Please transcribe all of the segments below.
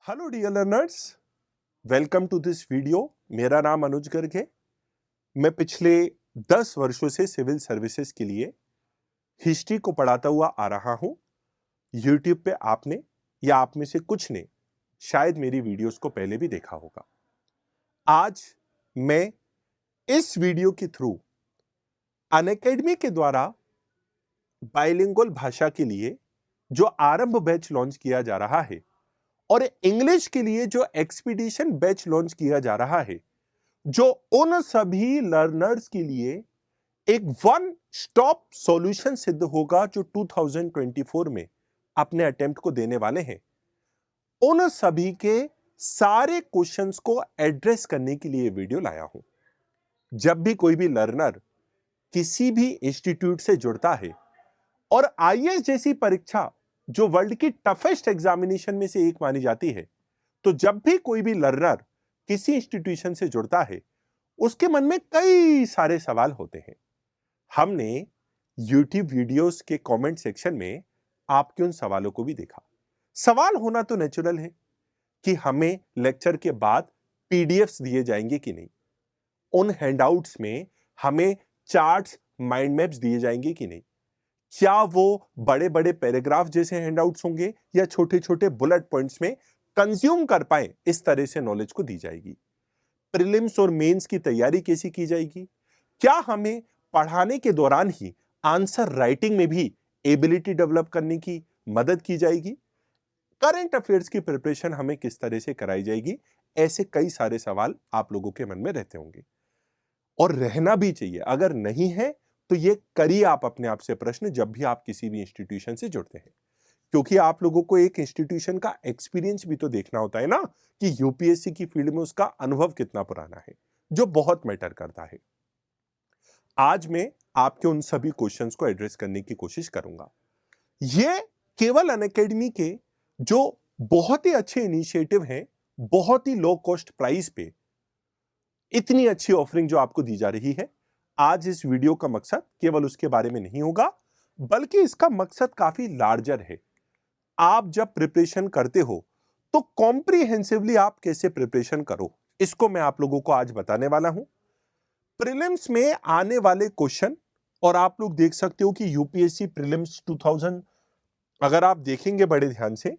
Hello dear learners, welcome to this video. मेरा नाम अनुज गर्ग है। मैं पिछले 10 वर्षों से सिविल सर्विसेज के लिए हिस्ट्री को पढ़ाता हुआ आ रहा हूं। यूट्यूब पे आपने या आप में से कुछ ने शायद मेरी वीडियोस को पहले भी देखा होगा। आज मैं इस वीडियो के थ्रू अनअकैडमी के द्वारा बाइलिंगुअल भाषा के लिए जो आरंभ बैच लॉन्च किया जा रहा है और इंग्लिश के लिए जो एक्सपीडिशन बैच लॉन्च किया जा रहा है, जो उन सभी लर्नर्स के लिए एक वन स्टॉप सॉल्यूशन सिद्ध होगा जो 2024 में अपने अटेम्प्ट को देने वाले हैं। उन सभी के सारे क्वेश्चंस को एड्रेस करने के लिए वीडियो लाया हूं। जब भी कोई भी लर्नर किसी भी इंस्टीट्यूट से जुड़ता है और आईएएस जैसी परीक्षा जो वर्ल्ड की टफेस्ट एग्जामिनेशन में से एक मानी जाती है, तो जब भी कोई भी लर्नर किसी इंस्टीट्यूशन से जुड़ता है, उसके मन में कई सारे सवाल होते हैं। हमने यूट्यूब वीडियोस के कमेंट सेक्शन में आपके उन सवालों को भी देखा। सवाल होना तो नेचुरल है कि हमें लेक्चर के बाद पीडीएफ्स दिए जाएंगे कि नहीं, उन हैंडआउट्स में हमें चार्ट्स, माइंड मैप्स दिए जाएंगे कि नहीं, क्या वो बड़े बड़े पैराग्राफ जैसे हैंडआउट्स होंगे या छोटे छोटे बुलेट पॉइंट्स में कंज्यूम कर पाए इस तरह से नॉलेज को दी जाएगी। प्रीलिम्स और मेंस की तैयारी कैसी की जाएगी, क्या हमें पढ़ाने के दौरान ही आंसर राइटिंग में भी एबिलिटी डेवलप करने की मदद की जाएगी, करंट अफेयर्स की प्रिपरेशन हमें किस तरह से कराई जाएगी। ऐसे कई सारे सवाल आप लोगों के मन में रहते होंगे और रहना भी चाहिए। अगर नहीं है तो ये करिए आप अपने आप से प्रश्न जब भी आप किसी भी इंस्टीट्यूशन से जुड़ते हैं, क्योंकि आप लोगों को एक इंस्टीट्यूशन का एक्सपीरियंस भी तो देखना होता है ना कि यूपीएससी की फील्ड में उसका अनुभव कितना पुराना है, जो बहुत मैटर करता है। आज मैं आपके उन सभी क्वेश्चंस को एड्रेस करने की कोशिश करूंगा। ये केवल अनअकैडमी के जो बहुत ही अच्छे इनिशिएटिव हैं, बहुत ही लो कॉस्ट प्राइस पे इतनी अच्छी ऑफरिंग जो आपको दी जा रही है। आज इस वीडियो का मकसद केवल उसके बारे में नहीं होगा, बल्कि इसका मकसद काफी लार्जर है। आप जब प्रिपरेशन करते हो तो कॉम्प्रिहेंसिवली आप कैसे प्रिपरेशन करो, इसको मैं आप लोगों को आज बताने वाला हूं। प्रीलिम्स में आने वाले क्वेश्चन, और आप लोग देख सकते हो कि यूपीएससी प्रीलिम्स 2000 अगर आप देखेंगे बड़े ध्यान से,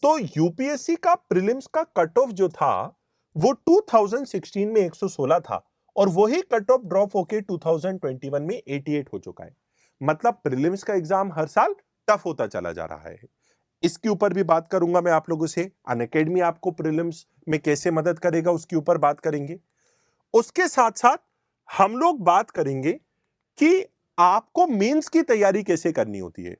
तो यूपीएससी का प्रीलिम्स का कट ऑफ जो था वो 2016 में 116 था और वही कट ऑफ ड्रॉप होके 2021 में 88 हो चुका है। मतलब प्रीलिम्स का एग्जाम हर साल टफ होता चला जा रहा है। इसके ऊपर भी बात करूंगा मैं आप लोगों से। अनअकैडमी आपको प्रीलिम्स में कैसे मदद करेगा उसके ऊपर बात करेंगे। उसके साथ साथ हम लोग बात करेंगे कि आपको मेंस की तैयारी कैसे करनी होती है।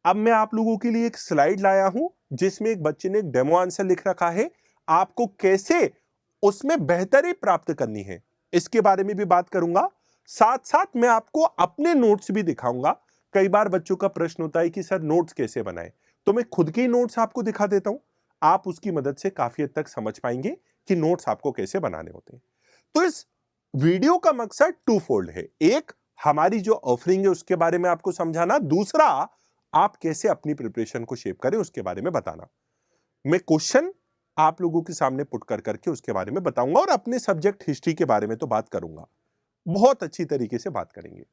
अब मैं आप लोगों के लिए एक स्लाइड लाया हूं जिसमें एक बच्चे ने एक डेमो आंसर लिख रखा है। आपको कैसे उसमें बेहतरी प्राप्त करनी है इसके बारे में भी बात करूंगा। साथ साथ मैं आपको अपने नोट्स भी दिखाऊंगा। कई बार बच्चों का प्रश्न होता है कि सर नोट्स कैसे बनाएं, तो मैं खुद के नोट्स आपको दिखा देता हूं। आप उसकी मदद से काफी हद तक समझ पाएंगे कि नोट्स आपको कैसे बनाने होते हैं। तो इस वीडियो का मकसद टू फोल्ड है। एक, हमारी जो ऑफरिंग है उसके बारे में आपको समझाना। दूसरा, आप कैसे अपनी प्रिपरेशन को शेप करें उसके बारे में बताना। मैं क्वेश्चन आप लोगों के सामने पुट कर करके उसके बारे में बताऊंगा और अपने सब्जेक्ट हिस्ट्री के बारे में तो बात करूंगा, बहुत अच्छी तरीके से बात करेंगे।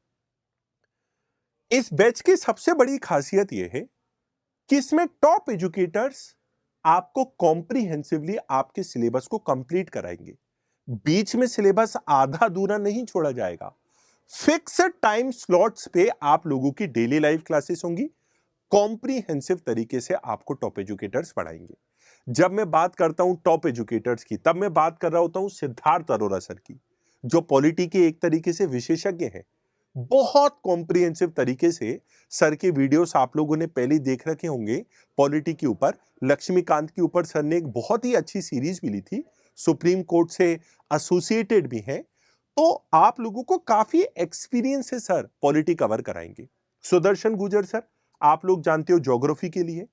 इस बैच की सबसे बड़ी खासियत यह है कि इसमें टॉप एजुकेटर्स आपको कॉम्प्रिहेंसिवली आपके सिलेबस को कंप्लीट कराएंगे। बीच में सिलेबस आधा अधूरा नहीं छोड़ा जाएगा। फिक्स्ड टाइम स्लॉट्स पे आप लोगों की डेली लाइव क्लासेस होंगी। कॉम्प्रिहेंसिव तरीके से आपको टॉप एजुकेटर्स पढ़ाएंगे। जब मैं बात करता हूं टॉप एजुकेटर्स की, तब मैं बात कर रहा होता हूं सिद्धार्थ अरोरा सर की, जो पॉलिटी के एक तरीके से विशेषज्ञ हैं। बहुत कॉम्प्रिहेंसिव तरीके से सर के वीडियोस आप लोगों ने पहले देख रखे होंगे। पॉलिटी के ऊपर, लक्ष्मीकांत के ऊपर सर ने एक बहुत ही अच्छी सीरीज भी ली थी, सुप्रीम कोर्ट से एसोसिएटेड भी है। तो आप लोगों को काफी एक्सपीरियंस है, सर पॉलिटी कवर कराएंगे। सुदर्शन गुजर सर, आप लोग जानते हो ज्योग्राफी के लिए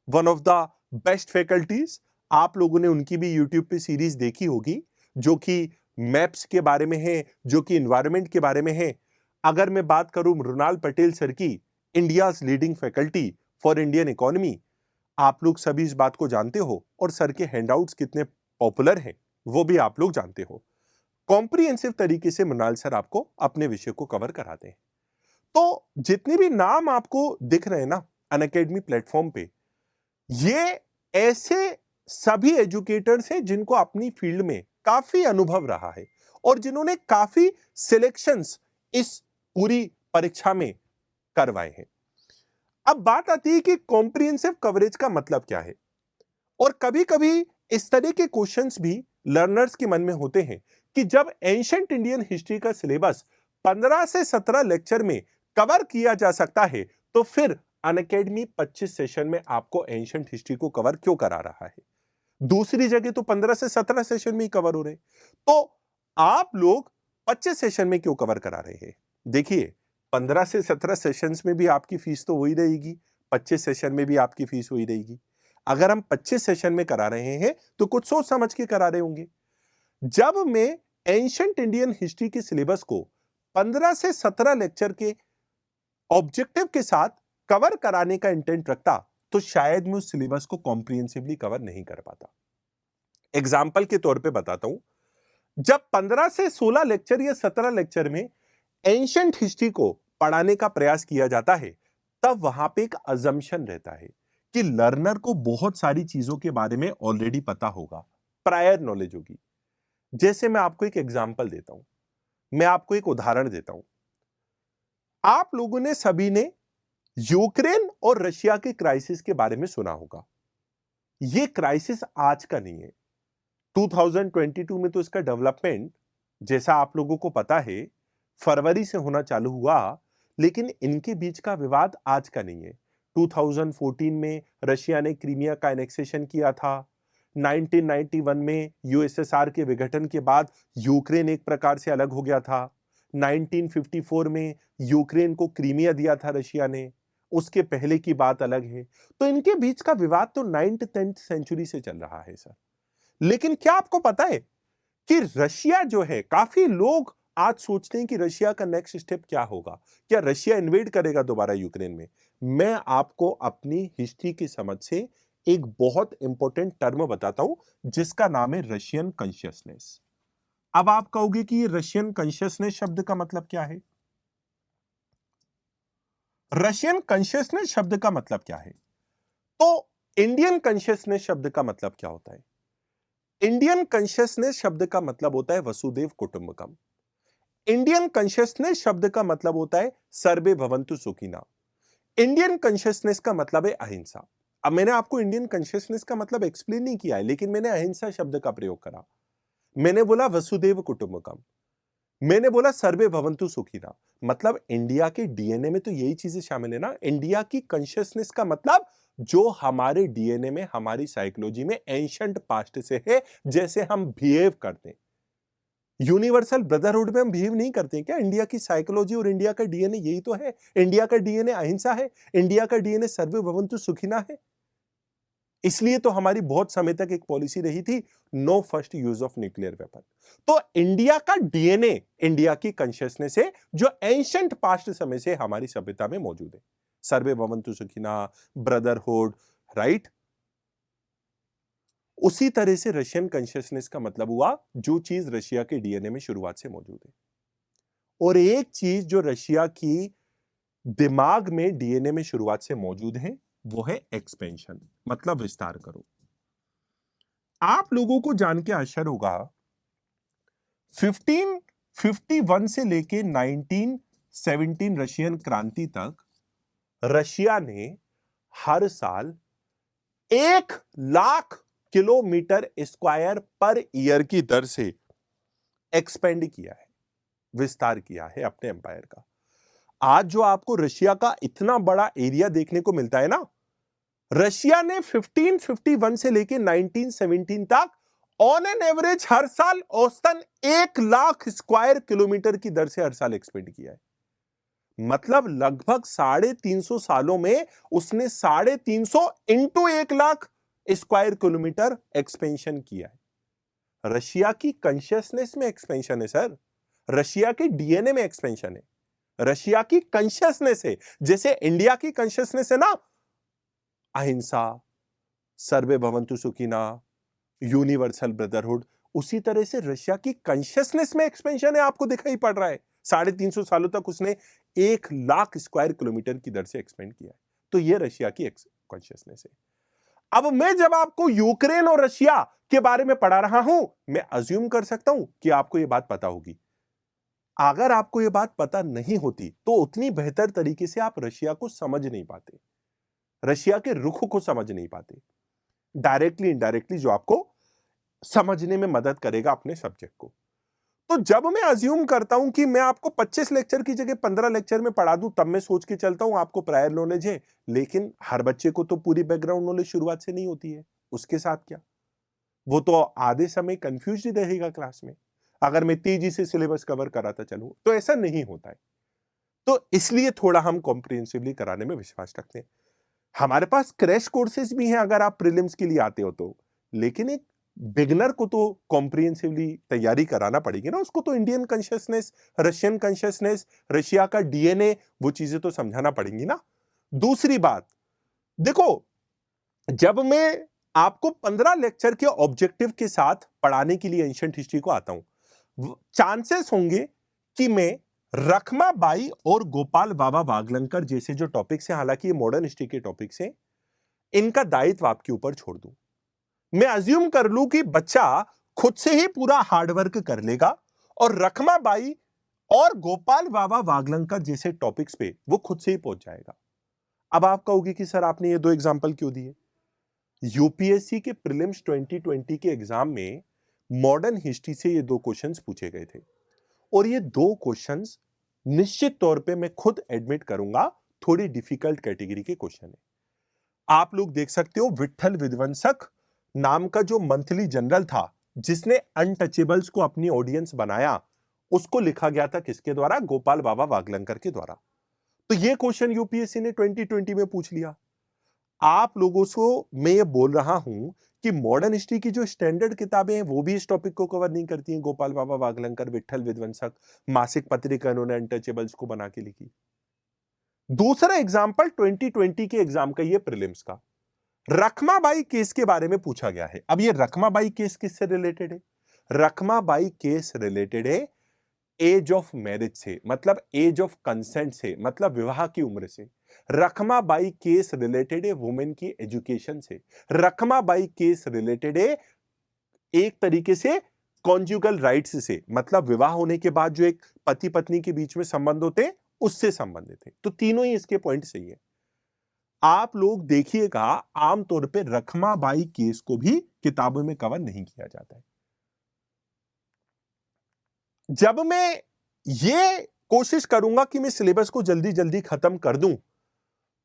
one of the best faculties. आप लोगों ने उनकी भी यूट्यूब पे सीरीज देखी होगी, जो कि मैप्स के बारे में है, जो कि इन्वायरमेंट के बारे में है। अगर मैं बात करूं मृणाल पटेल सर की, India's leading faculty for Indian economy, आप लोग सभी इस बात को जानते हो और सर के हैंडआउट्स कितने पॉपुलर हैं वो भी आप लोग जानते हो। कॉम्प्रिहेंसिव तरीके से मृणाल सर आपको अपने विषय को कवर कराते हैं। तो जितने भी नाम आपको दिख रहे हैं ना अनअकैडमी प्लेटफॉर्म पे, ये ऐसे सभी एजुकेटर्स हैं जिनको अपनी फील्ड में काफी अनुभव रहा है और जिन्होंने काफी सिलेक्शंस इस पूरी परीक्षा में करवाए हैं। अब बात आती है कि कॉम्प्रिहेंसिव कवरेज का मतलब क्या है, और कभी-कभी इस तरह के क्वेश्चंस भी लर्नर्स के मन में होते हैं कि जब एंशिएंट इंडियन हिस्ट्री का सिलेबस 15 से 17 लेक्चर में कवर किया जा सकता है, तो फिर अनअकैडमी 25 सेशन में आपको एंशिएंट हिस्ट्री को कवर क्यों करा रहा है? दूसरी जगह तो 15 से 17 सेशन में ही कवर हो रहे, तो आप लोग 25 सेशन में क्यों कवर करा रहे हैं? देखिए, 15 से 17 सेशंस में भी आपकी फीस तो वही रहेगी, 25 सेशन में भी आपकी फीस वही रहेगी। अगर हम 25 सेशन में करा रहे हैं तो कुछ सोच समझ के करा रहे होंगे। जब मैं एंशिएंट इंडियन हिस्ट्री के सिलेबस को 15 से 17 लेक्चर के ऑब्जेक्टिव के साथ कवर कराने का इंटेंट रखता, तो शायद मैं उस सिलेबस को कॉम्प्रिहेंसिवली कवर नहीं कर पाता। एग्जाम्पल के तौर पे बताता हूं, जब 15 से 16 लेक्चर या 17 लेक्चर में एंशिएंट हिस्ट्री को पढ़ाने का प्रयास किया जाता है, तब वहां पे एक अजम्पशन रहता है कि लर्नर को बहुत सारी चीजों के बारे में ऑलरेडी पता होगा, प्रायर नॉलेज होगी। जैसे मैं आपको एक एग्जांपल देता हूं, मैं आपको एक उदाहरण देता हूं। आप लोगों ने सभी ने यूक्रेन और रशिया के क्राइसिस के बारे में सुना होगा। यह क्राइसिस आज का नहीं है, 2022 में तो इसका डेवलपमेंट, जैसा आप लोगों को पता है, फरवरी से होना चालू हुआ, लेकिन इनके बीच का विवाद आज का नहीं है। 2014 में रशिया ने क्रीमिया का एनेक्सेशन किया था। 1991 में यूएसएसआर के विघटन के बाद यूक्रेन एक प्रकार से अलग हो गया था। 1954 में यूक्रेन को क्रीमिया दिया था रशिया ने, उसके पहले की बात अलग है। तो इनके बीच का विवाद तो 9th 10th सेंचुरी से चल रहा है सर। लेकिन क्या आपको पता है कि रशिया जो है, काफी लोग आज सोचते हैं कि रशिया का नेक्स्ट स्टेप क्या होगा, क्या रशिया इन्वेड करेगा दोबारा यूक्रेन में? मैं आपको अपनी हिस्ट्री की समझ से एक बहुत इंपॉर्टेंट टर्म बताता हूं जिसका नाम है रशियन कॉन्शियसनेस। अब आप कहोगे कि ये रशियन कॉन्शियसनेस शब्द का मतलब क्या है? रशियन कॉन्शियसनेस शब्द का मतलब क्या है? तो इंडियन कॉन्शियसनेस शब्द का मतलब क्या होता है? इंडियन कॉन्शियसनेस शब्द का मतलब होता है वसुदेव कुटुंबकम। इंडियन कॉन्शियसनेस शब्द का मतलब होता है सर्वे भवन्तु सुखिना। इंडियन कॉन्शियसनेस का मतलब है अहिंसा। अब मैंने आपको इंडियन कॉन्शियसनेस का मतलब एक्सप्लेन नहीं किया है, लेकिन मैंने अहिंसा शब्द का प्रयोग करा। मैंने बोला वसुदेव कुटुंबकम, मैंने बोला सर्वे भवन्तु सुखिना। मतलब इंडिया के डीएनए में तो यही चीजें शामिल है ना। इंडिया की कॉन्शियसनेस का मतलब जो हमारे डीएनए में, हमारी साइकोलॉजी में एंशिएंट पास्ट से है, जैसे हम बिहेव करते हैं। यूनिवर्सल ब्रदरहुड में हम बिहेव नहीं करते क्या? इंडिया की साइकोलॉजी और इंडिया का डीएनए यही तो है। इंडिया का डीएनए अहिंसा है, इंडिया का डीएनए सर्वे भवन्तु सुखिना है। इसलिए तो हमारी बहुत समय तक एक पॉलिसी रही थी, no first use of nuclear weapon. तो इंडिया का डीएनए, इंडिया की कॉन्शियसनेस है जो एंशिएंट पास्ट समय से हमारी सभ्यता में मौजूद है। सर्वे भवन्तु सुखिना, ब्रदरहुड, राइट? उसी तरह से रशियन कॉन्शियसनेस का मतलब हुआ जो चीज रशिया के डीएनए में शुरुआत से मौजूद है। और एक चीज जो रशिया की दिमाग में, डीएनए में शुरुआत से मौजूद है, वो है एक्सपेंशन, मतलब विस्तार करो। आप लोगों को जान के आश्चर्य होगा, 1551 से लेके 1917 रशियन क्रांति तक रशिया ने हर साल 1,00,000 किलोमीटर स्क्वायर पर ईयर की दर से एक्सपेंड किया है, विस्तार किया है अपने एम्पायर का। आज जो आपको रशिया का इतना बड़ा एरिया देखने को मिलता है ना, रशिया ने 1551 से लेके 1917 तक ऑन एन एवरेज हर साल औसतन 1,00,000 स्क्वायर किलोमीटर की दर से हर साल एक्सपेंड किया है। मतलब लगभग 350 सालों में उसने 350 इंटू 1,00,000 स्क्वायर किलोमीटर एक्सपेंशन किया है। रशिया की कॉन्शियसनेस में एक्सपेंशन है सर, रशिया के डीएनए में एक्सपेंशन है, रशिया की कॉन्शियसनेस है। जैसे इंडिया की कॉन्शियसनेस है ना, अहिंसा, सर्वे भवन्तु सुखिना, यूनिवर्सल ब्रदरहुड, उसी तरह से रशिया की कॉन्शियसनेस में एक्सपेंशन है, आपको दिखाई पड़ रहा है। 350 सालों तक उसने 1,00,000 स्क्वायर किलोमीटर की दर से एक्सपेंड किया है। तो ये रशिया की कॉन्शियसनेस है। अब मैं जब आपको यूक्रेन और रशिया के बारे में पढ़ा रहा हूं, मैं अज्यूम कर सकता हूं कि आपको यह बात पता होगी। अगर आपको यह बात पता नहीं होती तो उतनी बेहतर तरीके से आप रशिया को समझ नहीं पाते, रशिया के रुख को समझ नहीं पाते, डायरेक्टली इनडायरेक्टली, जो आपको समझने में मदद करेगा अपने सब्जेक्ट को। तो जब मैं अज्यूम करता हूं कि मैं आपको 25 लेक्चर की जगह 15 लेक्चर में पढ़ा दूं, तब मैं सोच के चलता हूं आपको प्रायर नॉलेज है। लेकिन हर बच्चे को तो पूरी बैकग्राउंड नॉलेज शुरुआत से नहीं होती है। उसके साथ क्या, वो तो आधे समय कंफ्यूज ही रहेगा क्लास में, अगर मैं तेजी से सिलेबस कवर कराता चलूं। तो ऐसा नहीं होता है। तो इसलिए थोड़ा हम कॉम्प्रिहेंसिवली कराने में विश्वास रखते हैं। हमारे पास क्रैश कोर्सेज भी हैं अगर आप प्रीलिम्स के लिए आते हो तो, लेकिन एक बिगनर को तो कॉम्प्रिहेंसिवली तैयारी कराना पड़ेगी ना। उसको तो Indian consciousness, Russian consciousness, Russia का डीएनए, वो चीजें तो समझाना पड़ेंगी ना। दूसरी बात देखो, जब मैं आपको 15 लेक्चर के ऑब्जेक्टिव के साथ पढ़ाने के लिए एंशिएंट हिस्ट्री को आता हूं, चांसेस होंगे कि मैं रखमाबाई और गोपाल बाबा वागलंकर जैसे जो टॉपिक्स हैं, हालांकि ये मॉडर्न हिस्ट्री के टॉपिक्स हैं, इनका दायित्व आपके ऊपर छोड़ दूं। मैं अज्यूम कर लूं कि बच्चा खुद से ही पूरा हार्डवर्क कर लेगा और रखमाबाई और गोपाल बाबा वागलंकर जैसे टॉपिक्स पे वो खुद से ही पहुंच जाएगा। अब आप कहोगे कि सर आपने ये दो एग्जांपल क्यों दिए? यूपीएससी के प्रीलिम्स 2020 के एग्जाम में मॉडर्न हिस्ट्री से ये दो क्वेश्चंस पूछे गए थे, और ये दो क्वेश्चंस निश्चित तौर पे मैं खुद एडमिट करूंगा थोड़ी डिफिकल्ट कैटेगरी के क्वेश्चन है। आप लोग देख सकते हो, विट्ठल विध्वंसक नाम का जो मंथली जनरल था, जिसने अनटचेबल्स को अपनी ऑडियंस बनाया, उसको लिखा गया था किसके द्वारा? गोपाल बाबा वागलंकर के द्वारा। तो ये क्वेश्चन यूपीएससी ने 2020 में पूछ लिया। आप लोगों को मैं ये बोल रहा हूं कि मॉडर्न हिस्ट्री की जो स्टैंडर्ड किताबें हैं वो भी इस टॉपिक को कवर नहीं करती हैं। गोपाल बाबा वागलंकर, विट्ठल विध्वंसक, मासिक पत्रिका इन्होंने अनटचेबल्स को बना के लिखी। दूसरा एग्जाम्पल 2020 के एग्जाम का, ये प्रीलिम्स का रखमाबाई केस के बारे में पूछा गया है। अब ये रखमाबाई केस किससे रिलेटेड है? रखमाबाई केस रिलेटेड है एज ऑफ मैरिज से, मतलब एज ऑफ कंसेंट से, मतलब विवाह की उम्र से। रखमाबाई केस रिलेटेड है वुमेन की एजुकेशन से। रखमाबाई केस रिलेटेड है एक तरीके से कॉन्जुगल राइट्स से, मतलब विवाह होने के बाद जो एक पति पत्नी के बीच में संबंध होते हैं उससे संबंधित है। तो तीनों ही इसके पॉइंट सही है। आप लोग देखिएगा, आमतौर पे रखमाबाई केस को भी किताबों में कवर नहीं किया जाता है। जब मैं ये कोशिश करूंगा कि मैं सिलेबस को जल्दी जल्दी खत्म कर दूं,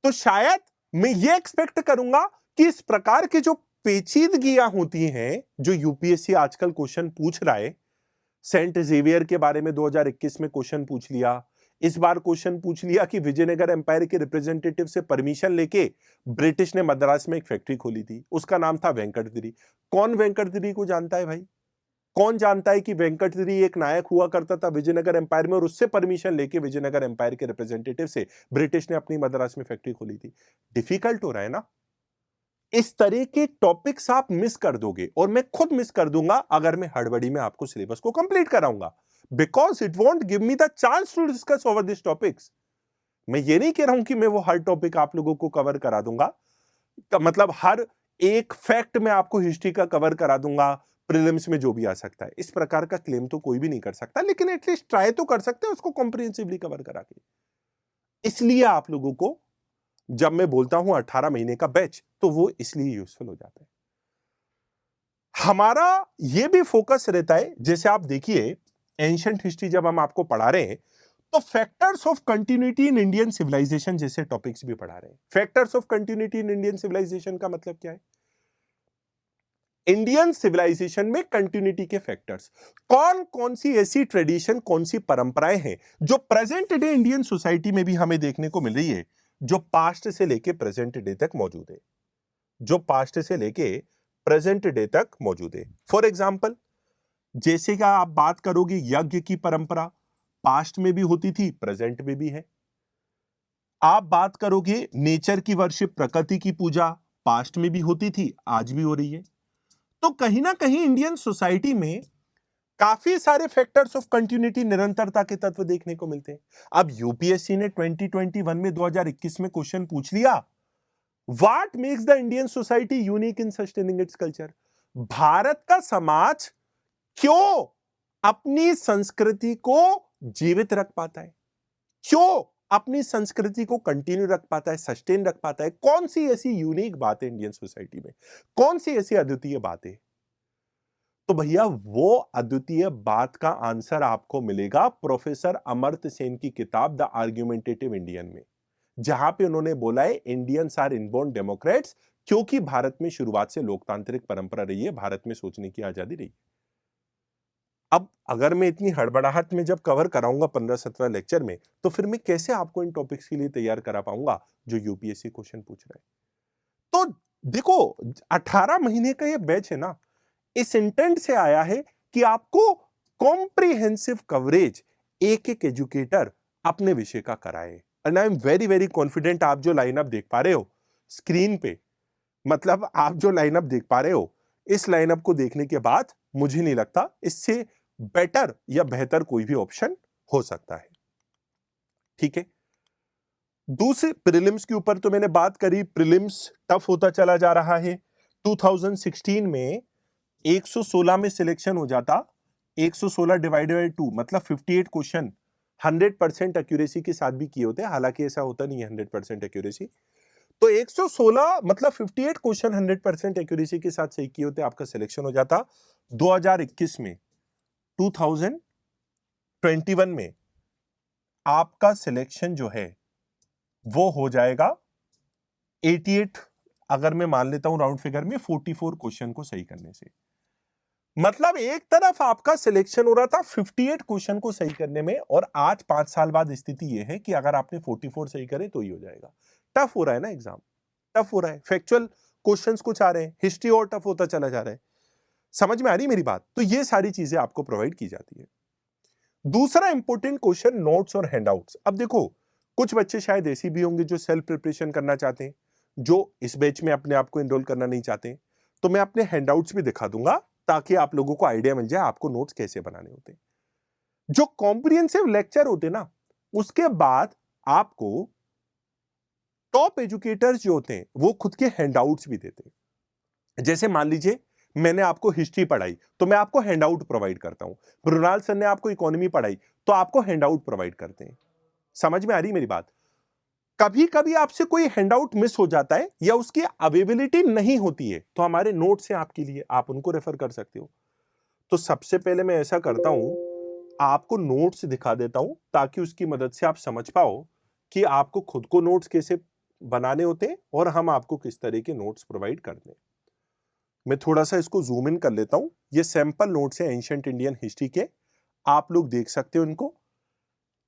तो शायद मैं ये एक्सपेक्ट करूंगा कि इस प्रकार की जो पेचीदगियां होती हैं, जो यूपीएससी आजकल क्वेश्चन पूछ रहा है, सेंट जेवियर के बारे में 2021 में क्वेश्चन पूछ लिया, इस बार क्वेश्चन पूछ लिया कि विजयनगर एम्पायर के रिप्रेजेंटेटिव से परमिशन लेके ब्रिटिश ने मद्रास में एक फैक्ट्री खोली थी, उसका नाम था वेंकटगिरी। कौन वेंकटगिरी को जानता है भाई? कौन जानता है कि वेंकटगिरी एक नायक हुआ करता था विजयनगर एम्पायर में, और उससे परमिशन लेके विजयनगर एम्पायर के रिप्रेजेंटेटिव से ब्रिटिश ने अपनी मद्रास में फैक्ट्री खोली थी? डिफिकल्ट हो रहा है ना। इस तरह के टॉपिक्स आप मिस कर दोगे, और मैं खुद मिस कर दूंगा अगर मैं हड़बड़ी में आपको सिलेबस को कंप्लीट कराऊंगा, because it won't give me the chance to discuss over this topics. मैं ये नहीं कह रहा हूं कि मैं वो हर टॉपिक आप लोगों को कवर करा दूंगा, मतलब हर एक फैक्ट में आपको हिस्ट्री का कवर करा दूंगा, प्रीलिम्स में जो भी आ सकता है, इस प्रकार का क्लेम तो कोई भी नहीं कर सकता, लेकिन एटलीस्ट ट्राई तो कर सकते हैं उसको कॉम्प्रिहेंसिवली कवर करा के। इसलिए आप लोगों को जब मैं बोलता हूं 18 महीने का बैच, तो वो इसलिए यूजफुल हो जाता है। हमारा ये भी फोकस रहता है, जैसे आप देखिए एंशिएंट हिस्ट्री जब हम आपको पढ़ा रहे हैं, तो factors of continuity in Indian civilization जैसे टॉपिक्स भी पढ़ा रहे हैं। Factors of continuity in Indian civilization का मतलब क्या है? इंडियन सिविलाइजेशन में कंटिन्यूटी के फैक्टर्स, कौन कौन सी ऐसी ट्रेडिशन, कौन सी परंपराएं हैं जो प्रेजेंट डे इंडियन सोसाइटी में भी हमें देखने को मिल रही है, जो पास्ट से लेके प्रेजेंट डे तक मौजूद है, जो पास्ट से लेके प्रेजेंट डे तक मौजूद है। फॉर एग्जाम्पल, जैसे कि आप बात करोगे यज्ञ की परंपरा, पास्ट में भी होती थी, प्रेजेंट में भी है। आप बात करोगे नेचर की वर्शिप, प्रकृति की पूजा, पास्ट में भी होती थी, आज भी हो रही है। तो कहीं ना कहीं इंडियन सोसाइटी में काफी सारे फैक्टर्स ऑफ कंटिन्यूटी, निरंतरता के तत्व देखने को मिलते हैं। अब यूपीएससी ने 2021 में 2021 में क्वेश्चन पूछ लिया, what makes the Indian society unique in sustaining its culture? Bharat का समाज क्यों अपनी संस्कृति को जीवित रख पाता है, क्यों अपनी संस्कृति को कंटिन्यू रख पाता है, सस्टेन रख पाता है? कौन सी ऐसी यूनिक बात है इंडियन सोसाइटी में, कौन सी ऐसी अद्वितीय बात है? तो भैया वो अद्वितीय बात का आंसर आपको मिलेगा प्रोफेसर अमर्त्य सेन की किताब द आर्ग्यूमेंटेटिव इंडियन में, जहां पे उन्होंने बोला है इंडियंस आर इनबॉर्न डेमोक्रेट्स, क्योंकि भारत में शुरुआत से लोकतांत्रिक परंपरा रही है, भारत में सोचने की आजादी रही। अब अगर मैं इतनी हड़बड़ाहट में जब कवर कराऊंगा 15-17 लेक्चर में, तो फिर मैं कैसे आपको इन टॉपिक्स के लिए तैयार करा पाऊंगा जो यूपीएससी क्वेश्चन पूछ रहे हैं? तो देखो, 18 महीने का ये बैच है ना, इस इंटेंट से आया है कि आपको कॉम्प्रिहेंसिव कवरेज एक एक एजुकेटर अपने विषय का कराए। And I am very very confident, आप जो लाइनअप देख पा रहे हो स्क्रीन पे, मतलब आप जो लाइनअप देख पा रहे हो, इस लाइनअप को देखने के बाद मुझे नहीं लगता इससे बेटर या बेहतर कोई भी ऑप्शन हो सकता है। ठीक है, दूसरे प्रीलिम्स के ऊपर तो मैंने बात करी, प्रीलिम्स टफ होता चला जा रहा है। 2016 में 116 में सिलेक्शन हो जाता, 116 डिवाइडेड बाय 2 मतलब 58 क्वेश्चन 100% एक्यूरेसी के साथ भी किए होते हैं, हालांकि ऐसा होता नहीं है 100% एक्यूरेसी। तो 116 मतलब 58 क्वेश्चन 100% एक्यूरेसी के साथ सही किए होते, आपका सिलेक्शन हो जाता। 2021 में 2021 में आपका सिलेक्शन जो है वो हो जाएगा 88, अगर मैं मान लेता हूं राउंड फिगर में 44 क्वेश्चन को सही करने से। मतलब एक तरफ आपका सिलेक्शन हो रहा था 58 क्वेश्चन को सही करने में, और आज 5 साल बाद स्थिति यह है कि अगर आपने 44 सही करे तो ही हो जाएगा। टफ हो रहा है ना एग्जाम, टफ हो रहा है, फैक्चुअल क्वेश्चंस कुछ आ रहे हैं, हिस्ट्री और टफ होता चला जा रहा है। समझ में आ रही मेरी बात? तो ये सारी चीजें आपको प्रोवाइड की जाती है। दूसरा इंपॉर्टेंट क्वेश्चन, नोट्स और हैंडआउट्स। अब देखो, कुछ बच्चे शायद ऐसे भी होंगे जो सेल्फ प्रिपरेशन करना चाहते हैं, जो इस बैच में अपने आप को एनरोल करना नहीं चाहते, तो मैं अपने हैंडआउट्स भी दिखा दूंगा ताकि आप लोगों को आइडिया मिल जाए आपको नोट्स कैसे बनाने होते हैं। जो कॉम्प्रिहेंसिव लेक्चर होते ना, उसके बाद आपको टॉप एजुकेटर्स जो होते हैं वो खुद के हैंडआउट्स भी देते हैं। जैसे मान लीजिए मैंने आपको हिस्ट्री पढ़ाई तो मैं आपको हैंडआउट प्रोवाइड करता हूं, मृणाल सर ने आपको इकोनॉमी पढ़ाई तो आपको हैंडआउट प्रोवाइड करते हैं। समझ में आ रही मेरी बात? कभी कभी आपसे कोई हैंडआउट मिस हो जाता है या उसकी अवेलेबिलिटी नहीं होती है, तो हमारे नोट्स हैं आपके लिए, आप उनको रेफर कर सकते हो। तो सबसे पहले मैं ऐसा करता हूं, आपको नोट्स दिखा देता हूं ताकि उसकी मदद से आप समझ पाओ कि आपको खुद को नोट्स कैसे बनाने होते हैं और हम आपको किस तरह के नोट्स प्रोवाइड करते हैं। मैं थोड़ा सा इसको जूम इन कर लेता हूं। ये सैंपल नोट्स हैं एंशिएंट इंडियन हिस्ट्री के, आप लोग देख सकते हो इनको।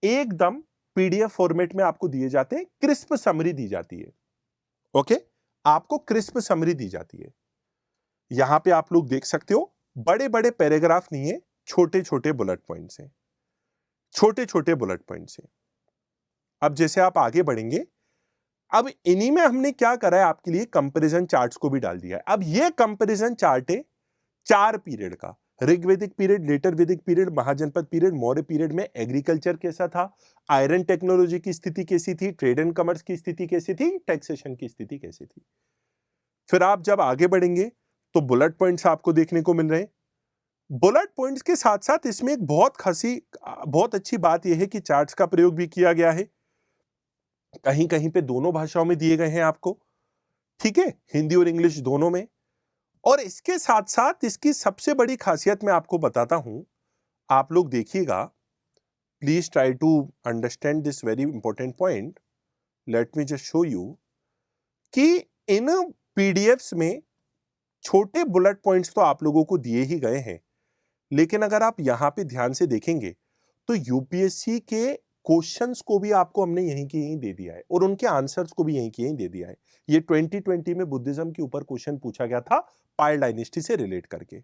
एकदम पीडीएफ फॉर्मेट में आपको दिए जाते हैं, क्रिस्प समरी दी जाती है। ओके, आपको क्रिस्प समरी दी जाती है। यहां पे आप लोग देख सकते हो, बड़े बड़े पैराग्राफ नहीं है, छोटे छोटे बुलेट पॉइंट्स हैं, छोटे छोटे बुलेट पॉइंट्स हैं। अब जैसे आप आगे बढ़ेंगे, अब इन्हीं में हमने क्या करा है, आपके लिए कंपैरिजन चार्ट्स को भी डाल दिया है। अब ये कंपैरिजन चार्ट है 4 पीरियड का, ऋग्वैदिक पीरियड, लेटर वैदिक पीरियड, महाजनपद पीरियड, मौर्य पीरियड में एग्रीकल्चर कैसा था, आयरन टेक्नोलॉजी की स्थिति कैसी थी, ट्रेड एंड कॉमर्स की स्थिति कैसी थी, टैक्सेशन की स्थिति कैसी थी। फिर आप जब आगे बढ़ेंगे तो बुलेट पॉइंट्स आपको देखने को मिल रहे हैं। बुलेट पॉइंट्स के साथ साथ इसमें एक बहुत अच्छी बात यह है कि चार्ट्स का प्रयोग भी किया गया है, कहीं कहीं पे दोनों भाषाओं में दिए गए हैं आपको, ठीक है, हिंदी और इंग्लिश दोनों में। और इसके साथ साथ इसकी सबसे बड़ी खासियत मैं आपको बताता हूं, आप लोग देखिएगा, please try to understand this very important point. Let me just show you कि इन पीडीएफ्स में छोटे बुलेट पॉइंट्स तो आप लोगों को दिए ही गए हैं, लेकिन अगर आप यहां पे ध्यान से देखेंगे तो यूपीएससी के क्वेश्चंस को भी आपको हमने यहीं के यहीं दे दिया है और उनके आंसर्स को भी यहीं के यहीं दे दिया है। ये 2020 में बुद्धिज्म के ऊपर क्वेश्चन पूछा गया था, पाल डायनेस्टी से रिलेट करके।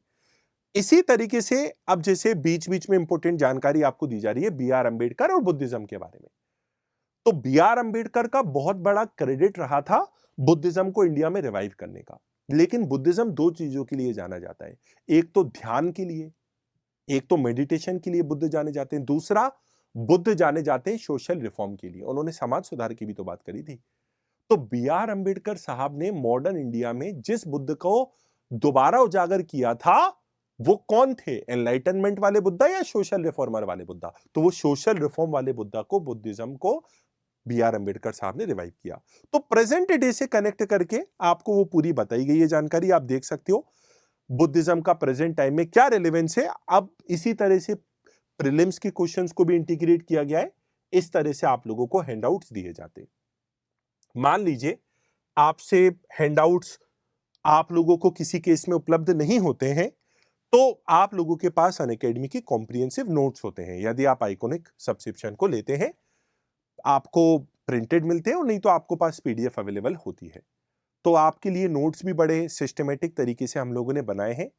इसी तरीके से अब जैसे बीच बीच में इंपॉर्टेंट जानकारी आपको दी जा रही है बी आर अंबेडकर और बुद्धिज्म के बारे में, तो बी आर अंबेडकर का बहुत बड़ा क्रेडिट रहा था बुद्धिज्म को इंडिया में रिवाइव करने का। लेकिन बुद्धिज्म दो चीजों के लिए जाना जाता है, एक तो ध्यान के लिए, एक तो मेडिटेशन के लिए बुद्ध जाने जाते हैं, दूसरा बुद्ध जाने जाते हैं सोशल रिफॉर्म के लिए। उन्होंने समाज सुधार की भी तो बात करी थी। तो बी आर अंबेडकर साहब ने मॉडर्न इंडिया में जिस बुद्ध को दोबारा उजागर किया था वो कौन थे? एनलाइटनमेंट वाले बुद्धा या सोशल रिफॉर्मर वाले बुद्धा? तो वो सोशल रिफॉर्म वाले बुद्धा को, बुद्धिज्म को बी आर अंबेडकर साहब ने रिवाइव किया। तो प्रेजेंट डे से कनेक्ट करके आपको वो पूरी बताई गई है जानकारी, आप देख सकते हो बुद्धिज्म का प्रेजेंट टाइम में क्या रिलेवेंस है। अब इसी तरह से प्रीलिम्स के क्वेश्चंस को भी इंटीग्रेट किया गया है, इस तरह से आप लोगों को हैंडआउट्स दिए जाते हैं। मान लीजिए आपसे हैंडआउट्स आप लोगों को किसी केस में उपलब्ध नहीं होते हैं, तो आप लोगों के पास अनअकैडमी की कॉम्प्रिहेंसिव नोट्स होते हैं। यदि आप आइकॉनिक सब्सक्रिप्शन को लेते हैं, आपको प्रिंटेड मिलते हैं और नहीं तो आपको पास पीडीएफ अवेलेबल होती है। तो आपके लिए नोट्स भी बड़े सिस्टमेटिक तरीके से हम लोगों ने बनाए हैं,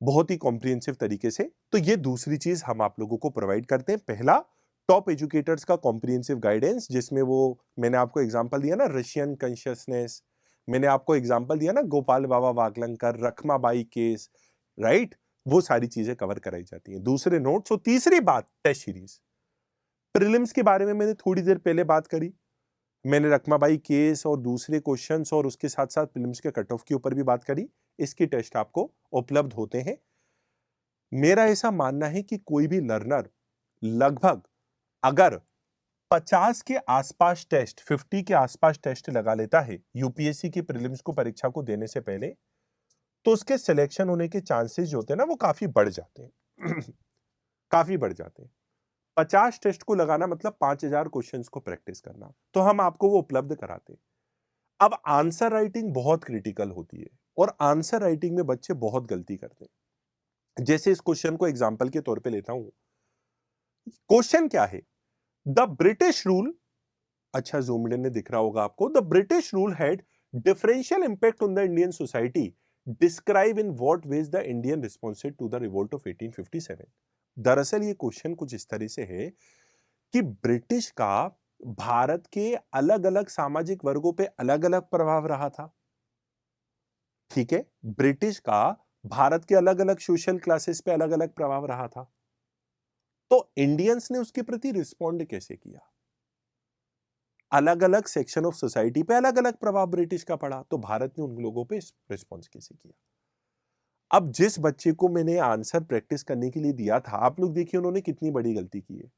बहुत ही कॉम्प्रिहेंसिव तरीके से। तो ये दूसरी चीज हम आप लोगों को प्रोवाइड करते हैं। पहला, टॉप एजुकेटर्स का कॉम्प्रिहेंसिव गाइडेंस, जिसमें वो मैंने आपको एग्जांपल दिया ना रशियन कॉन्शियसनेस, मैंने आपको एग्जांपल दिया ना गोपाल बाबा वागलंकर, रखमाबाई केस, राइट, वो सारी चीजें कवर कराई जाती हैं। दूसरे नोट्स। और तीसरी बात, टेस्ट सीरीज। प्रीलिम्स के बारे में मैंने थोड़ी देर पहले बात करी, मैंने रखमाबाई केस और दूसरे क्वेश्चंस और उसके साथ साथ प्रीलिम्स के कट ऑफ के ऊपर भी बात करी। इसके टेस्ट आपको उपलब्ध होते हैं। मेरा ऐसा मानना है कि कोई भी लर्नर लगभग अगर 50 के आसपास टेस्ट, 50 के आसपास टेस्ट लगा लेता है यूपीएससी की प्रीलिम्स को परीक्षा को देने से पहले, तो उसके सिलेक्शन होने के चांसेस जो होते हैं ना वो काफी बढ़ जाते हैं काफी बढ़ जाते हैं। 50 टेस्ट को लगाना मतलब 5000 क्वेश्चंस को प्रैक्टिस करना, तो हम आपको वो उपलब्ध कराते हैं। अब आंसर राइटिंग बहुत क्रिटिकल होती है और आंसर राइटिंग में बच्चे बहुत गलती करते हैं। जैसे इस क्वेश्चन को एग्जांपल के तौर पे लेता हूं। क्वेश्चन क्या है? द ब्रिटिश रूल, अच्छा जूम्ड इन दिख रहा होगा आपको, the British rule had differential impact on the Indian society, describe in what ways the Indian responses to the revolt of 1857। दरअसल ये क्वेश्चन कुछ इस तरह से है कि ब्रिटिश का भारत के अलग अलग सामाजिक वर्गों पे अलग अलग प्रभाव रहा था। ठीक है, ब्रिटिश का भारत के अलग अलग सोशल क्लासेस पे अलग अलग प्रभाव रहा था। तो इंडियंस ने उसके प्रति रिस्पॉन्ड कैसे किया? अलग अलग सेक्शन ऑफ सोसाइटी पे अलग अलग प्रभाव ब्रिटिश का पड़ा, तो भारत ने उन लोगों पे रिस्पॉन्स कैसे किया? अब जिस बच्चे को मैंने आंसर प्रैक्टिस करने के लिए दिया था, आप लोग देखिए उन्होंने कितनी बड़ी गलती की है।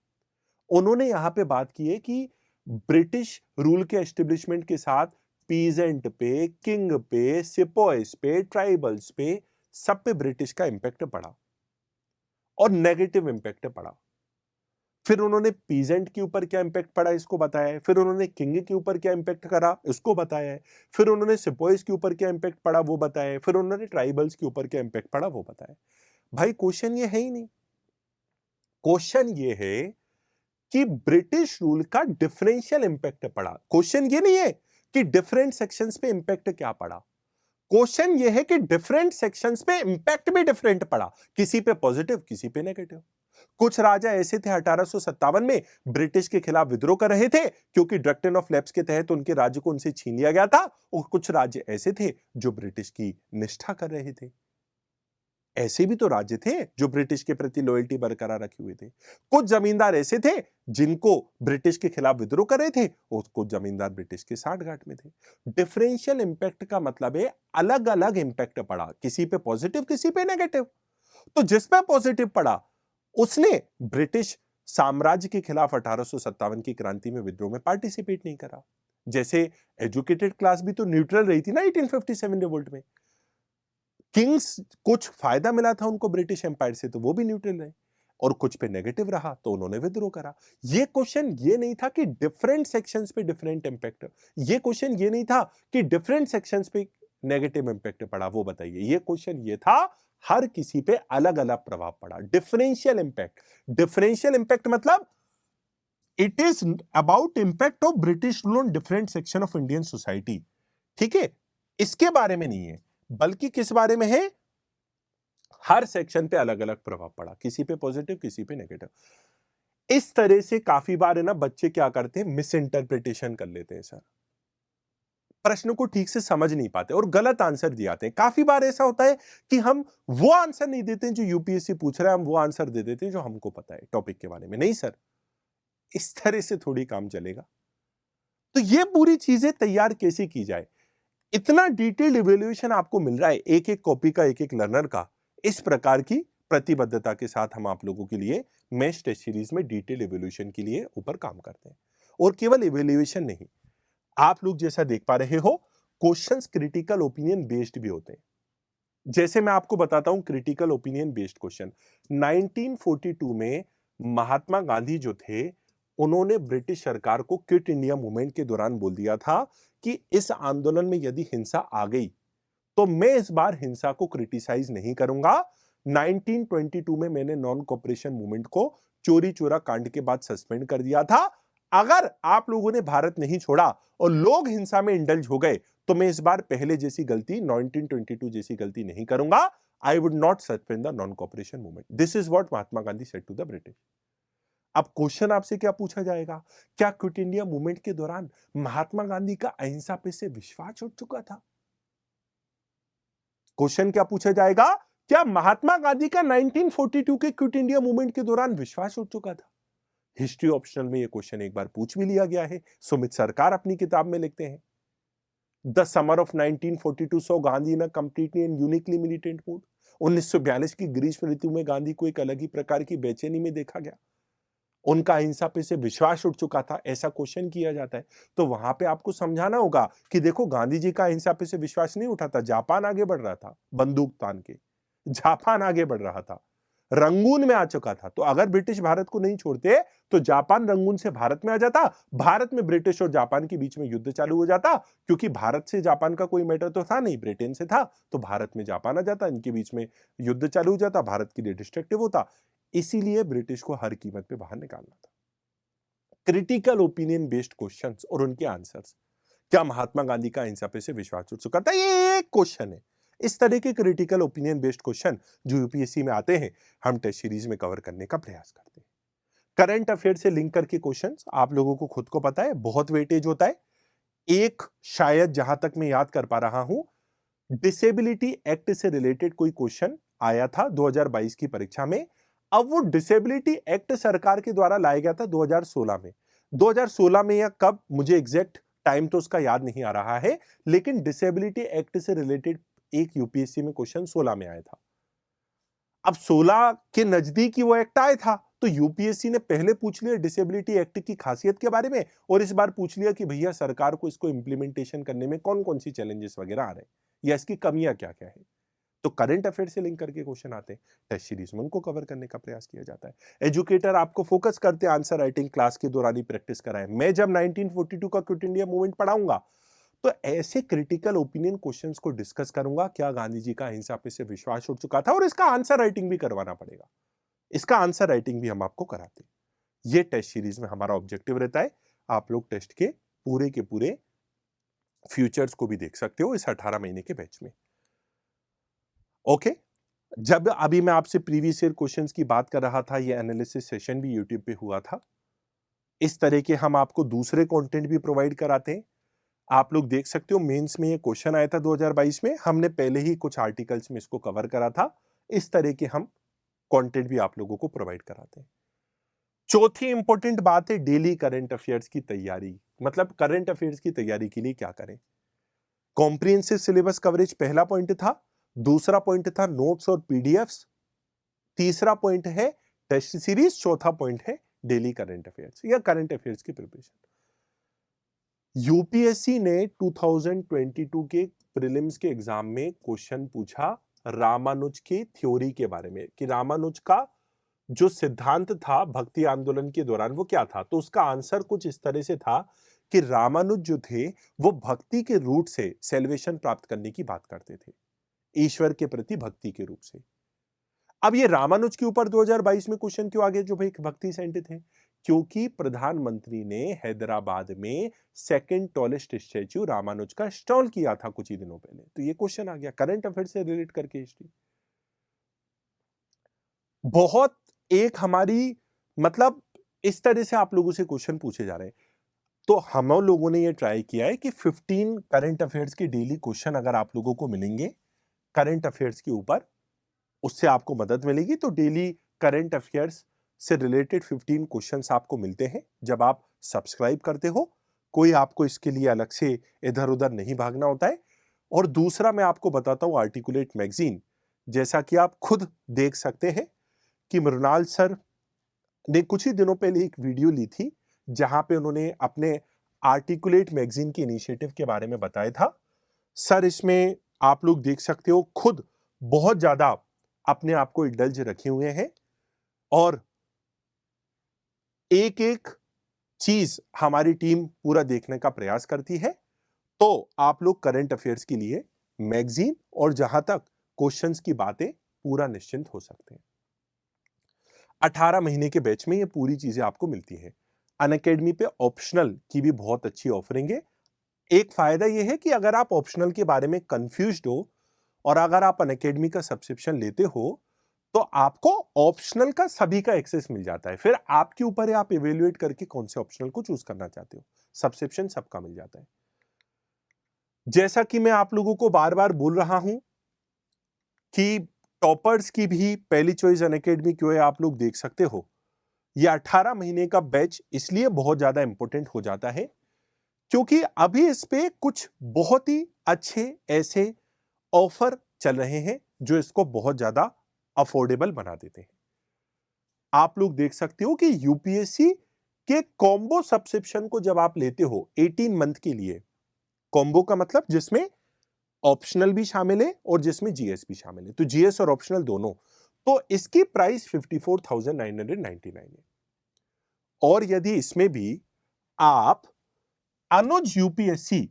उन्होंने यहां पे बात की है कि ब्रिटिश रूल के एस्टेब्लिशमेंट के साथ पीजेंट पे, किंग पे, सिपॉइस पे, ट्राइबल्स पे, सब पे ब्रिटिश का इंपैक्ट पड़ा और नेगेटिव इंपैक्ट पड़ा। फिर उन्होंने पीजेंट के ऊपर क्या इंपैक्ट पड़ा इसको बताया है, फिर उन्होंने किंग के ऊपर क्या इंपैक्ट करा इसको बताया है, फिर उन्होंने सिपॉइस के ऊपर क्या इंपैक्ट पड़ा वो बताया है, फिर उन्होंने ट्राइबल्स के ऊपर क्या इंपैक्ट पड़ा वो बताया। भाई क्वेश्चन ये है ही नहीं। क्वेश्चन ये है कि ब्रिटिश रूल का डिफरेंशियल इंपैक्ट पड़ा। क्वेश्चन ये नहीं है कि डिफरेंट सेक्शंस पे इंपैक्ट क्या पड़ा। क्वेश्चन ये है कि डिफरेंट सेक्शंस पे इंपैक्ट भी डिफरेंट पड़ा, किसी पे पॉजिटिव किसी पे नेगेटिव। कुछ राजा ऐसे थे 1857 में ब्रिटिश के खिलाफ विद्रोह कर रहे थे क्योंकि डॉक्ट्रिन ऑफ लैप्स के तहत उनके राज्य को उनसे छीन लिया गया था, और कुछ राज्य ऐसे थे जो ब्रिटिश की निष्ठा कर रहे थे। ऐसे भी तो राज्य थे जो ब्रिटिश के प्रति लॉयल्टी बरकरार रखे हुए थे। कुछ जमींदार ऐसे थे जिनको ब्रिटिश के खिलाफ विद्रोह कर रहे थे और कुछ जमींदार ब्रिटिश के साठगांठ में थे। डिफरेंशियल इंपैक्ट का मतलब है अलग अलग इंपैक्ट पड़ा, किसी पे पॉजिटिव किसी पे नेगेटिव। तो जिस पे पॉजिटिव पड़ा उसने ब्रिटिश साम्राज्य के खिलाफ 1857 की क्रांति में विद्रोह में पार्टिसिपेट नहीं करा। जैसे एजुकेटेड क्लास भी तो न्यूट्रल रही थी ना 1857 रिवोल्ट में। किंग्स कुछ फायदा मिला था उनको ब्रिटिश एम्पायर से तो वो भी न्यूट्रल रहे, और कुछ पे नेगेटिव रहा तो उन्होंने विद्रोह करा। ये क्वेश्चन ये नहीं था कि डिफरेंट सेक्शंस पे डिफरेंट इंपैक्ट, ये क्वेश्चन ये नहीं था कि डिफरेंट सेक्शंस पे नेगेटिव इंपैक्ट पड़ा वो बताइए। ये क्वेश्चन ये था हर किसी पे अलग अलग प्रभाव पड़ा। डिफरेंशियल इंपैक्ट, डिफरेंशियल इंपैक्ट मतलब it is about impact of British rule on different section of Indian society. ठीक है, इसके बारे में नहीं है, बल्कि किस बारे में है? हर सेक्शन पे अलग अलग प्रभाव पड़ा, किसी पे पॉजिटिव किसी पे नेगेटिव। इस तरह से काफी बार है ना बच्चे क्या करते हैं, मिस इंटरप्रिटेशन कर लेते हैं। सर प्रश्न को ठीक से समझ नहीं पाते और गलत आंसर दिए आते हैं। काफी बार ऐसा होता है कि हम वो आंसर नहीं देते जो यूपीएससी पूछ रहा है, हम वो आंसर दे देते हैं जो हमको पता है टॉपिक के बारे में। नहीं सर, इस तरह से थोड़ी काम चलेगा। तो ये पूरी चीजें तैयार कैसे की जाए, इतना डिटेल्ड इवैल्यूएशन आपको मिल रहा है एक एक कॉपी का, एक एक लर्नर का। इस प्रकार की प्रतिबद्धता के साथ हम आप लोगों के लिए मेंस टेस्ट सीरीज में डिटेल इवैल्यूएशन के लिए ऊपर काम करते हैं। और केवल इवैल्यूएशन नहीं, आप लोग जैसा देख पा रहे हो, क्वेश्चंस क्रिटिकल ओपिनियन बेस्ड भी होते हैं। जैसे मैं आपको बताता हूं क्रिटिकल ओपिनियन बेस्ड क्वेश्चन। 1942 में महात्मा गांधी जो थे, उन्होंने ब्रिटिश सरकार को क्विट इंडिया मूवमेंट के दौरान बोल दिया था कि इस आंदोलन में यदि हिंसा आ गई तो मैं इस बार हिंसा को क्रिटिसाइज नहीं करूंगा। 1922 में मैंने नॉन कोऑपरेशन मूवमेंट को चोरी चोरा कांड के बाद सस्पेंड कर दिया था। अगर आप लोगों ने भारत नहीं छोड़ा और लोग हिंसा में इंडल्ज हो गए तो मैं इस बार पहले जैसी गलती 1922 जैसी गलती नहीं करूंगा। I would not suspend the non cooperation movement. This is what Mahatma Gandhi said to the British. अब क्वेश्चन आपसे क्या पूछा जाएगा, क्या क्विट इंडिया मूवमेंट के दौरान महात्मा गांधी का अहिंसा पे से विश्वास उठ चुका था? क्वेश्चन क्या पूछा जाएगा, क्या महात्मा गांधी का 1942 के क्विट इंडिया मूवमेंट के दौरान विश्वास उठ चुका था? हिस्ट्री ऑप्शनल में यह क्वेश्चन एक बार पूछ भी लिया गया है। सुमित सरकार अपनी किताब में लिखते हैं, the summer of 1942 saw Gandhi in a completely and uniquely militant mood. 1942 की ग्रीष्म ऋतु में गांधी को एक अलग ही प्रकार की बेचैनी में देखा गया। उनका अहिंसा पे से विश्वास उठ चुका था, ऐसा क्वेश्चन किया जाता है। तो वहां पे आपको समझाना होगा कि देखो, गांधी जी का अहिंसा पे से विश्वास नहीं उठा था, जापान आगे बढ़ रहा था, बंदूक तान के जापान आगे बढ़ रहा था, रंगून में आ चुका था। तो अगर ब्रिटिश भारत को नहीं छोड़ते तो जापान रंगून से भारत में आ जाता, भारत में ब्रिटिश और जापान के बीच में युद्ध चालू हो जाता। क्योंकि भारत से जापान का कोई मैटर तो था नहीं, ब्रिटेन से था, तो भारत में जापान आ जाता, इनके बीच में युद्ध चालू हो जाता, भारत के लिए डिस्ट्रक्टिव होता। इसीलिए ब्रिटिश को हर कीमत पे बाहर निकालना था। क्रिटिकल ओपिनियन बेस्ड क्वेश्चंस और उनके आंसर्स। क्या महात्मा गांधी का अहिंसा पे से विश्वास उठ चुका था? ये एक क्वेश्चन है। इस तरह के क्रिटिकल ओपिनियन बेस्ड क्वेश्चन जो यूपीएससी में आते हैं, हम टेस्ट सीरीज में कवर करने का प्रयास करते हैं। करंट अफेयर से लिंक करके क्वेश्चंस, आप लोगों को खुद को पता है बहुत वेटेज होता है। एक, शायद जहां तक मैं याद कर पा रहा हूं, डिसेबिलिटी एक्ट से रिलेटेड कोई क्वेश्चन आया था 2022 की परीक्षा में। अब वो डिसेबिलिटी एक्ट सरकार के द्वारा लाया गया था 2016 में। 2016 में या कब, मुझे एग्जैक्ट टाइम तो उसका याद नहीं आ रहा है, लेकिन डिसेबिलिटी एक्ट से रिलेटेड एक यूपीएससी में क्वेश्चन 16 में आया था। अब 16 के नजदीक ही वो एक्ट आया था, तो यूपीएससी ने पहले पूछ लिया डिसेबिलिटी एक्ट की खासियत के बारे में, और इस बार पूछ लिया कि भैया सरकार को इसको इंप्लीमेंटेशन करने में कौन कौन सी चैलेंजेस वगैरह आ रहे हैं या इसकी कमियां क्या क्या है। तो करंट अफेयर से लिंक करके क्वेश्चन आते हैं, टेस्ट सीरीज में उनको कवर करने का प्रयास किया जाता है। एजुकेटर आपको फोकस करते हैं आंसर राइटिंग, क्लास के दौरान ही प्रैक्टिस कराएं। मैं जब 1942 का क्विट इंडिया मूवमेंट पढ़ाऊंगा तो ऐसे क्रिटिकल ओपिनियन क्वेश्चंस को डिस्कस करूंगा, क्या गांधी जी का अहिंसा पे से विश्वास उठ चुका था, और इसका आंसर राइटिंग भी करवाना पड़ेगा। इसका आंसर राइटिंग भी हम आपको कराते हैं। ये टेस्ट सीरीज में हमारा ऑब्जेक्टिव रहता है। आप लोग टेस्ट के पूरे फ्यूचर्स को भी देख सकते हो इस 18 महीने के बैच में। ओके, जब अभी मैं आपसे प्रीवियस ईयर क्वेश्चंस की बात कर रहा था, ये एनालिसिस सेशन भी यूट्यूब पे हुआ था। इस तरह के हम आपको दूसरे कंटेंट भी प्रोवाइड कराते हैं। आप लोग देख सकते हो, मेंस में ये क्वेश्चन आया था 2022 में, हमने पहले ही कुछ आर्टिकल्स में इसको कवर करा था। इस तरह के हम कंटेंट भी आप लोगों को प्रोवाइड कराते हैं। चौथी इंपॉर्टेंट बात है डेली करंट अफेयर्स की तैयारी। मतलब करंट अफेयर्स की तैयारी के लिए क्या करें। कॉम्प्रिहेंसिव सिलेबस कवरेज पहला पॉइंट था, दूसरा पॉइंट था नोट्स और पीडीएफ्स, तीसरा पॉइंट है टेस्ट सीरीज, चौथा पॉइंट है डेली करंट अफेयर्स या करंट अफेयर्स की प्रिपरेशन। यूपीएससी ने 2022 के प्रीलिम्स के एग्जाम में क्वेश्चन पूछा रामानुज की थ्योरी के बारे में, कि रामानुज का जो सिद्धांत था भक्ति आंदोलन के दौरान वो क्या था। तो उसका आंसर कुछ इस तरह से था कि रामानुज जो थे वो भक्ति के रूट से सेल्वेशन प्राप्त करने की बात करते थे, ईश्वर के प्रति भक्ति के रूप से। अब ये रामानुज के ऊपर 2022 में क्वेश्चन क्यों आ गया जो भाई भक्ति सेंटर थे? क्योंकि प्रधानमंत्री ने हैदराबाद में सेकंड टॉलेस्ट स्टैच्यू रामानुज का इंस्टॉल किया था कुछ ही दिनों पहले। तो ये क्वेश्चन आ गया करंट अफेयर से रिलेट करके हिस्ट्री। बहुत एक हमारी, मतलब इस तरह से आप लोगों से क्वेश्चन पूछे जा रहे हैं। तो हम लोगों ने ये ट्राई किया है कि 15 करंट अफेयर्स के डेली क्वेश्चन अगर आप लोगों को मिलेंगे करंट अफेयर्स के ऊपर, उससे आपको मदद मिलेगी। तो डेली करंट अफेयर्स से रिलेटेड 15 क्वेश्चंस आपको मिलते हैं जब आप सब्सक्राइब करते हो। कोई आपको इसके लिए अलग से इधर उधर नहीं भागना होता है। और दूसरा मैं आपको बताता हूं आर्टिकुलेट मैगजीन, जैसा कि आप खुद देख सकते हैं कि मृणाल सर ने कुछ ही दिनों पहले एक वीडियो ली थी जहां पे उन्होंने अपने आर्टिकुलेट मैगजीन के इनिशिएटिव के बारे में बताया था। सर इसमें आप लोग देख सकते हो खुद बहुत ज्यादा अपने आप को इंडल्ज रखे हुए हैं और एक एक चीज हमारी टीम पूरा देखने का प्रयास करती है। तो आप लोग करंट अफेयर्स के लिए मैगजीन और जहां तक क्वेश्चंस की बातें पूरा निश्चिंत हो सकते हैं। 18 महीने के बैच में ये पूरी चीजें आपको मिलती हैं। अनअकैडमी पे ऑप्शनल की भी बहुत अच्छी ऑफरिंग है। एक फायदा यह है कि अगर आप ऑप्शनल के बारे में कंफ्यूज्ड हो और अगर आप अनअकैडमी का सब्सक्रिप्शन लेते हो तो आपको ऑप्शनल का सभी का एक्सेस मिल जाता है। फिर आपके ऊपर है आप इवेल्युएट करके कौन से ऑप्शनल को चूज करना चाहते हो। सब्सक्रिप्शन सबका मिल जाता है। जैसा कि मैं आप लोगों को बार बार बोल रहा हूं कि टॉपर्स की भी पहली चॉइस अनअकैडमी क्यों है, आप लोग देख सकते हो। यह 18 महीने का बैच इसलिए बहुत ज्यादा इंपॉर्टेंट हो जाता है क्योंकि अभी इस पे कुछ बहुत ही अच्छे ऐसे ऑफर चल रहे हैं जो इसको बहुत ज्यादा अफोर्डेबल बना देते हैं। आप लोग देख सकते हो कि यूपीएससी के कॉम्बो सब्सक्रिप्शन को जब आप लेते हो 18 मंथ के लिए, कॉम्बो का मतलब जिसमें ऑप्शनल भी शामिल है और जिसमें जीएस भी शामिल है, तो जीएस और ऑप्शनल दोनों, तो इसकी प्राइस 54,999 है। और यदि इसमें भी आप अनुज यूपीएससी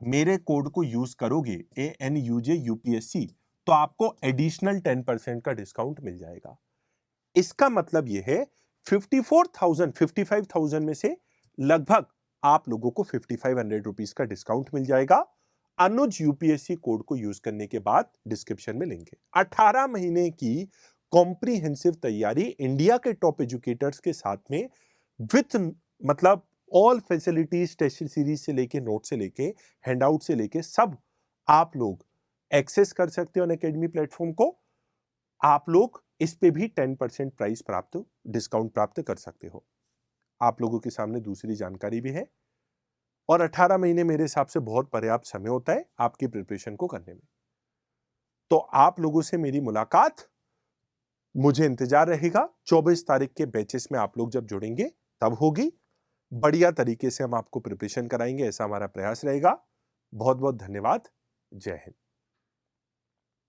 मेरे कोड को यूज करोगे ANUJ UPSC, तो आपको एडिशनल 10% का डिस्काउंट मिल जाएगा। इसका मतलब यह है 55,000 में से लगभग आप लोगों को 5,500 रुपीज का डिस्काउंट मिल जाएगा अनुज यूपीएससी कोड को यूज करने के बाद। डिस्क्रिप्शन में लिंक है। 18 महीने की कॉम्प्रिहेंसिव तैयारी इंडिया के टॉप एजुकेटर्स के साथ में विथ मतलब ऑल फैसिलिटीज, टेस्ट सीरीज से लेके नोट से लेके हैंडआउट से लेके सब आप लोग एक्सेस कर सकते हो अनअकैडमी प्लेटफॉर्म को। आप लोग इस पे भी 10% प्राइस प्राप्त डिस्काउंट प्राप्त कर सकते हो। आप लोगों के सामने दूसरी जानकारी भी है और 18 महीने मेरे हिसाब से बहुत पर्याप्त समय होता है आपकी प्रिपरेशन को करने में। तो आप लोगों से मेरी मुलाकात, मुझे इंतजार रहेगा 24 तारीख के बैचेस में आप लोग जब जुड़ेंगे तब होगी। बढ़िया तरीके से हम आपको प्रिपरेशन कराएंगे, ऐसा हमारा प्रयास रहेगा। बहुत बहुत धन्यवाद। जय हिंद।